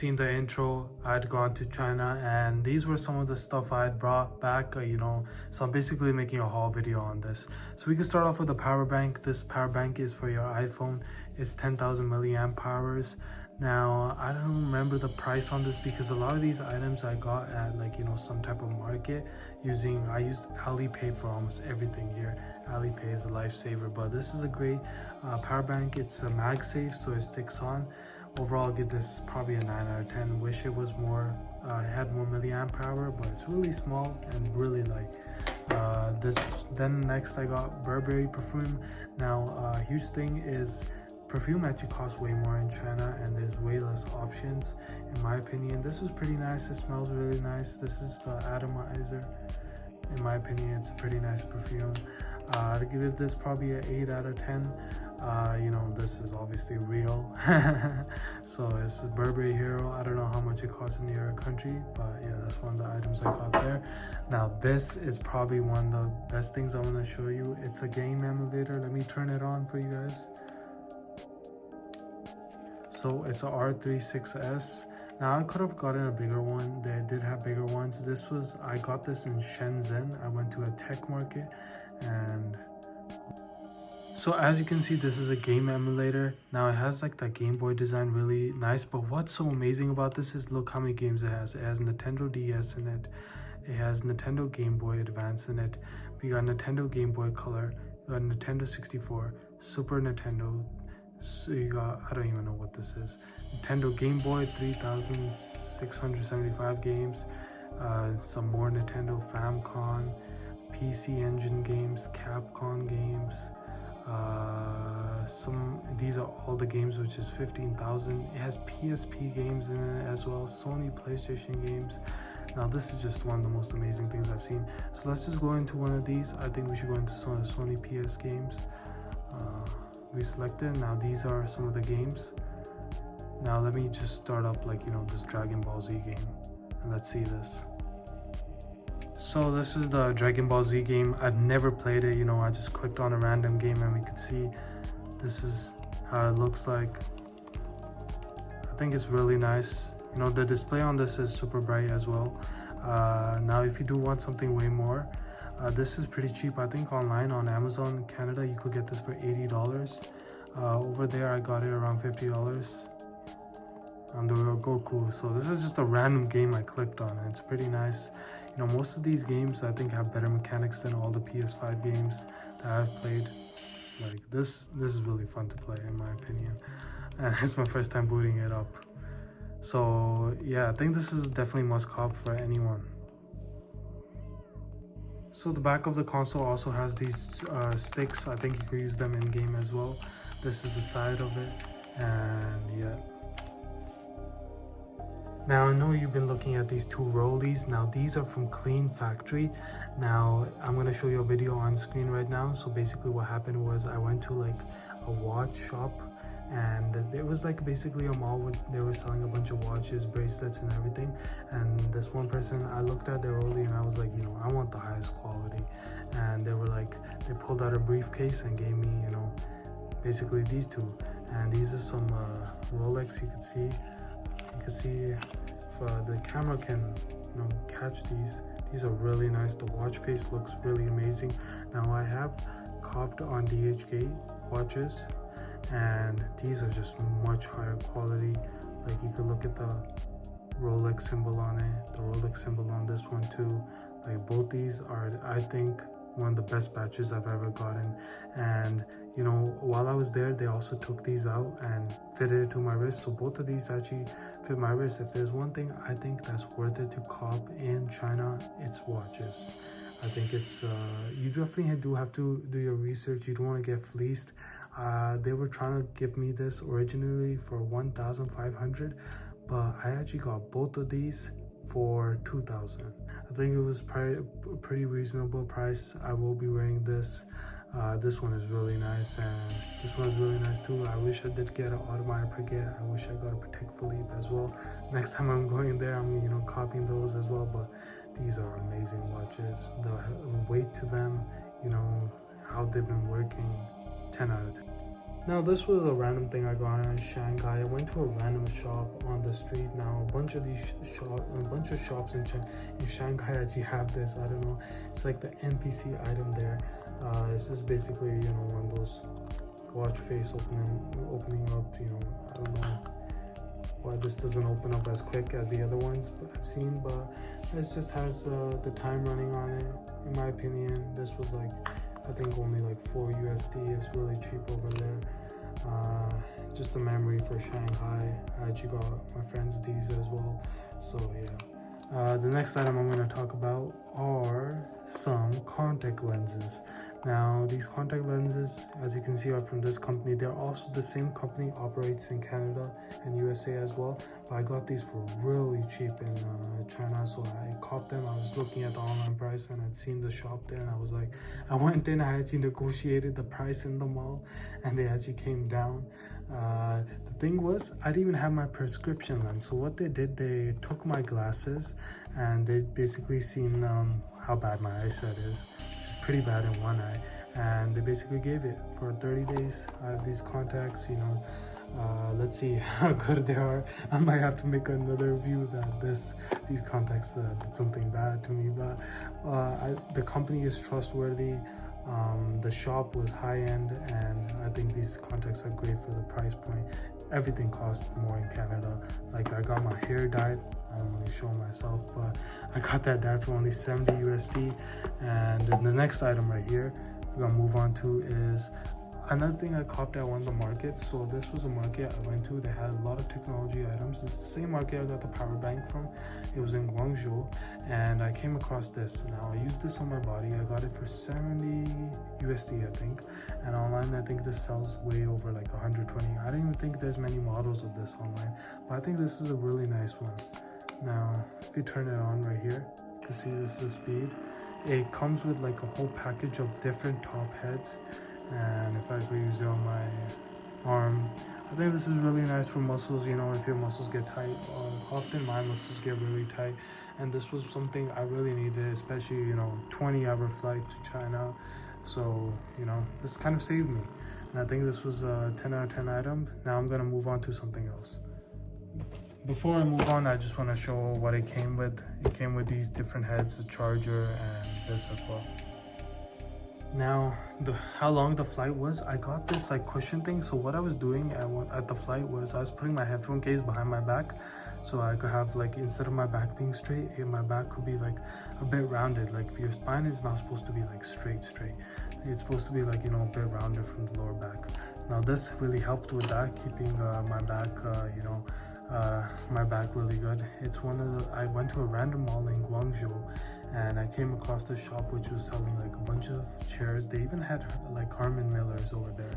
seen the intro, I'd gone to China, and these were some of the stuff I had brought back, so I'm basically making a haul video on this. So we can start off with the power bank. This power bank is for your iPhone. It's 10,000 milliamp hours. Now, I don't remember the price on this because a lot of these items I got at some type of market I used Alipay for almost everything here. Alipay is a lifesaver, but this is a great power bank. It's a MagSafe, so it sticks on. Overall, I'll give this probably a 9 out of 10. Wish it was more, it had more milliamp power, but it's really small and really light. Then next I got Burberry perfume. Now, a huge thing is perfume actually costs way more in China and there's way less options. In my opinion, this is pretty nice. It smells really nice. This is the atomizer. In my opinion, it's a pretty nice perfume. I'd give this probably an 8 out of 10. This is obviously real. So it's a Burberry Hero. I don't know how much it costs in your country, but yeah, that's one of the items I got there. Now this is probably one of the best things I want to show you. It's a game emulator. Let me turn it on for you guys. So it's a R36S. Now I could have gotten a bigger one. They did have bigger ones. I got this in Shenzhen. I went to a tech market, and so as you can see, this is a game emulator. Now it has like that Game Boy design, really nice. But what's so amazing about this is look how many games it has. It has Nintendo DS in it. It has Nintendo Game Boy Advance in it. We got Nintendo Game Boy Color. We got Nintendo 64, Super Nintendo. So you got, I don't even know what this is. Nintendo Game Boy, 3,675 games. Some more Nintendo Famicom, PC Engine games, Capcom games. These are all the games, which is 15,000. It has PSP games in it as well, Sony PlayStation games. Now this is just one of the most amazing things I've seen. So let's just go into one of these. I think we should go into Sony PS games. We selected. Now these are some of the games. Now let me just start up this Dragon Ball Z game, and let's see this. So this is the Dragon Ball Z game. I've never played it, I just clicked on a random game and we could see this is how it looks like. I think it's really nice. The display on this is super bright as well. Now if you do want something way more, this is pretty cheap. I think online on Amazon Canada you could get this for $80. Over there I got it around $50 on the real Goku. So this is just a random game I clicked on, and it's pretty nice. Most of these games I think have better mechanics than all the PS5 games that I've played. Like this is really fun to play in my opinion, and it's my first time booting it up. So yeah, I think this is definitely must cop for anyone. So the back of the console also has these sticks. I think you could use them in game as well. This is the side of it, and yeah. Now I know you've been looking at these two Rollies. Now these are from Clean Factory. Now I'm going to show you a video on screen right now. So basically what happened was I went to a watch shop, and it was basically a mall they were selling a bunch of watches, bracelets and everything. And this one person, I looked at their Rollie and I was like, I want the highest quality. And they were they pulled out a briefcase and gave me basically these two. And these are some Rolex. You can see if the camera can catch these. These are really nice. The watch face looks really amazing. Now I have copped on DHgate watches, and these are just much higher quality. You could look at the Rolex symbol on it, the Rolex symbol on this one too. Both these are, I think, one of the best batches I've ever gotten. And while I was there, they also took these out and fitted it to my wrist. So both of these actually fit my wrist. If there's one thing I think that's worth it to cop in China, it's watches. I think it's you definitely do have to do your research. You don't want to get fleeced. They were trying to give me this originally for 1,500, but I actually got both of these for 2,000. I think it was pretty reasonable price. I will be wearing this. This one is really nice, and this one is really nice too. I wish I did get an Audemars Piguet. I wish I got a Patek Philippe as well. Next time I'm going there, I'm copying those as well. But these are amazing watches. The weight to them, how they've been working, 10 out of 10. Now this was a random thing I got in Shanghai. I went to a random shop on the street. Now a bunch of shops in Shanghai actually have this. I don't know. It's like the NPC item there. It's just basically, you know, one of those watch face opening up. You know, I don't know why this doesn't open up as quick as the other ones I've seen, but it just has the time running on it. In my opinion, this was like, I think only like 4 USD. It's really cheap over there. Just a memory for Shanghai. I actually got my friends these as well. So yeah. The next item I'm going to talk about are some contact lenses. Now these contact lenses, as you can see, are from this company. They're also the same company operates in Canada and USA as well, but I got these for really cheap in China, so I copped them. I was looking at the online price and I'd seen the shop there, and I was like, I went in, I actually negotiated the price in the mall, and they actually came down. The thing was, I didn't even have my prescription lens, so what they did, they took my glasses and they basically seen how bad my eyesight is, which is pretty bad in one eye, and they basically gave it for 30 days. I have these contacts, you know. Let's see how good they are. I might have to make another review that these contacts did something bad to me, but the company is trustworthy. The shop was high-end, and I think these contacts are great for the price point. Everything costs more in Canada. Like, I got my hair dyed. I don't really show myself, but I got that dyed for only 70 USD. And then the next item right here we're gonna move on to is another thing I copped at one of the markets. So this was a market I went to. They had a lot of technology items. It's the same market I got the power bank from. It was in Guangzhou, and I came across this. Now I used this on my body. I got it for 70 USD, I think. And online, I think this sells way over like 120. I don't even think there's many models of this online, but I think this is a really nice one. Now, if you turn it on right here, you can see this is the speed. It comes with like a whole package of different top heads. And if I could use it on my arm, I think this is really nice for muscles, you know, if your muscles get tight. Often my muscles get really tight, and this was something I really needed, especially, you know, 20-hour flight to China. So, you know, this kind of saved me, and I think this was a 10 out of 10 item. Now I'm gonna move on to something else. Before I move on, I just want to show what it came with. It came with these different heads, a charger, and this as well. Now, how long the flight was, I got this like cushion thing. So what I was doing at the flight was I was putting my headphone case behind my back, so I could have, like, instead of my back being straight, my back could be like a bit rounded. Like, your spine is not supposed to be like straight. It's supposed to be like, you know, a bit rounded from the lower back. Now this really helped with that, keeping my back, my back really good. It's one of the, I went to a random mall in Guangzhou, and I came across this shop which was selling like a bunch of chairs. They even had like Harman Millers over there,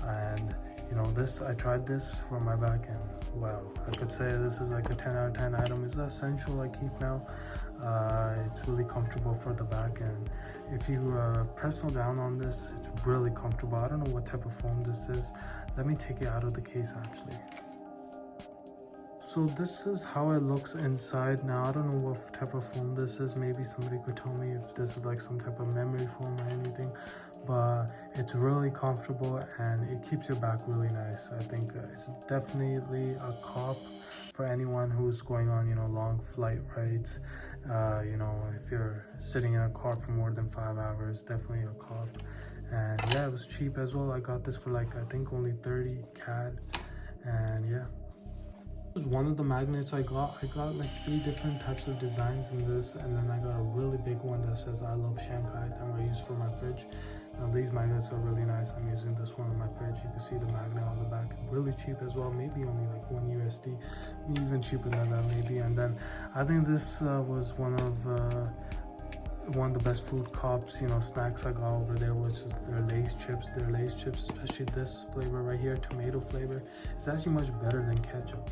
and you know, this, I tried this for my back, and wow, I could say this is like a 10 out of 10 item. It's essential I keep now. It's really comfortable for the back, and if you press down on this, it's really comfortable. I don't know what type of foam this is. Let me take it out of the case actually. So this is how it looks inside. Now I don't know what type of foam this is. Maybe somebody could tell me if this is like some type of memory foam or anything, but it's really comfortable and it keeps your back really nice. I think it's definitely a cop for anyone who's going on, you know, long flight rides. You know, if you're sitting in a car for more than 5 hours, definitely a cop. And yeah, it was cheap as well. I got this for like, I think only 30 CAD, and yeah. One of the magnets I got like 3 different types of designs in this, and then I got a really big one that says I love Shanghai that I use for my fridge. Now these magnets are really nice. I'm using this one on my fridge. You can see the magnet on the back, really cheap as well, maybe only like 1 USD, even cheaper than that maybe. And then I think this was one of the best food cops, you know, snacks I got over there, which is their Lay's chips. Their Lay's chips, especially this flavor right here, tomato flavor, it's actually much better than ketchup.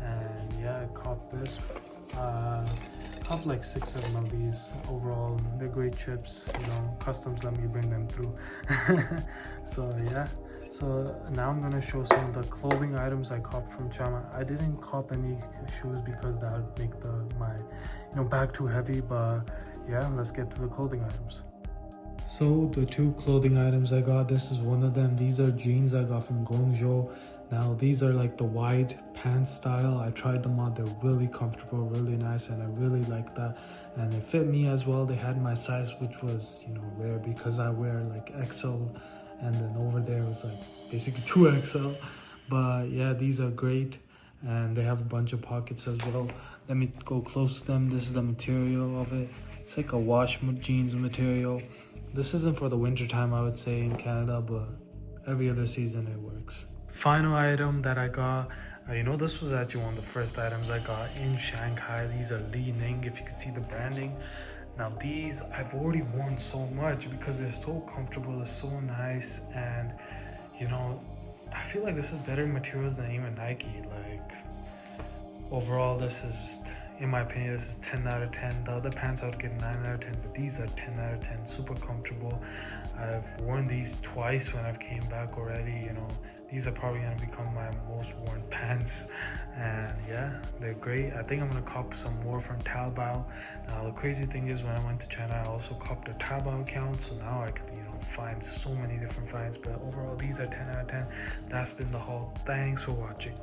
And yeah, I copped this. Copped like 6-7 of these overall. They're great chips, you know, customs let me bring them through. So yeah, so now I'm gonna show some of the clothing items I copped from China. I didn't cop any shoes because that would make my bag too heavy, but yeah, let's get to the clothing items. So the two clothing items I got, this is one of them. These are jeans I got from Guangzhou. Now these are like the wide pants style. I tried them on, they're really comfortable, really nice, and I really like that. And they fit me as well. They had my size, which was, you know, rare because I wear like XL, and then over there was like basically 2XL. But yeah, these are great, and they have a bunch of pockets as well. Let me go close to them. This is the material of it. It's like a wash jeans material. This isn't for the winter time, I would say, in Canada, but every other season it works. Final item that I got, you know, this was actually one of the first items I got in Shanghai. These are Li Ning, if you can see the branding. Now these I've already worn so much because they're so comfortable, they're so nice, and you know, I feel like this is better materials than even Nike. Like overall, this is just, in my opinion, this is 10 out of 10. The other pants I would get 9 out of 10, but these are 10 out of 10. Super comfortable. I've worn these twice when I've came back already. You know, these are probably gonna become my most worn pants, and yeah, they're great. I think I'm gonna cop some more from Taobao. Now the crazy thing is, when I went to China, I also copped a Taobao account, so now I can, you know, find so many different finds. But overall, these are 10 out of 10. That's been the haul. Thanks for watching.